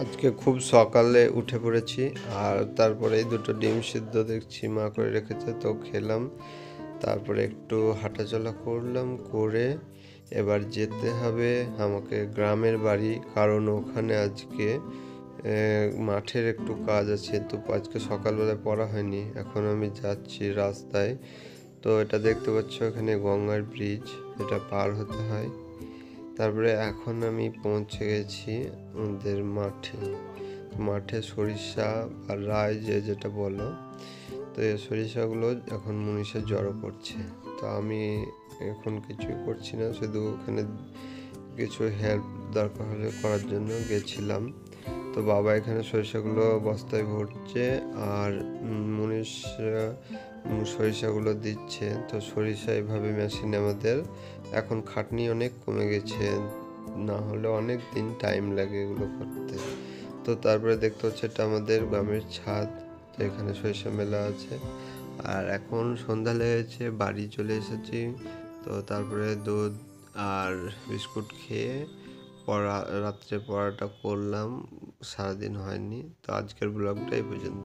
আজকে খুব সকালে উঠে পড়েছি আর তারপরে এই দুটো ডিম সিদ্ধ দেখছি মা করে রেখেছে, তো খেলাম। তারপরে একটু হাঁটাচলা করলাম, করে এবার যেতে হবে আমাকে গ্রামের বাড়ি, কারণ ওখানে আজকে মাঠের একটু কাজ আছে। তো আজকে সকালবেলায় পড়া হয়নি, এখন আমি যাচ্ছি রাস্তায়। তো এটা দেখতে পাচ্ছ, এখানে গঙ্গার ব্রিজ, এটা পার হতে হয়। তারপরে এখন আমি পৌঁছে গেছি আমাদের মাঠে। মাঠে সরিষা আর রায় যে যেটা বলো, তো এই সরিষাগুলো এখন মুনিশে জড়ো করছে। তো আমি এখন কিছুই করছি না, শুধু ওখানে কিছু হেল্প দরকার হলে করার জন্য গেছিলাম। তো বাবা এখানে সরিষাগুলো বস্তায় ভরছে আর মুনিশ সরিষাগুলো দিচ্ছে। তো সরিষা এভাবে মেশিনে আমাদের এখন খাটনি অনেক কমে গেছে, না হলে অনেক দিন টাইম লাগে এগুলো করতে। তো তারপরে দেখতে হচ্ছে এটা আমাদের গ্রামের ছাদ, তো এখানে সরিষা মেলা আছে। আর এখন সন্ধ্যা লেগেছে, বাড়ি চলে এসেছি। তো তারপরে দুধ আর বিস্কুট খেয়ে রাত্রে পড়াটা করলাম, সারাদিন হয়নি। তো আজকের ব্লগটা এই পর্যন্ত।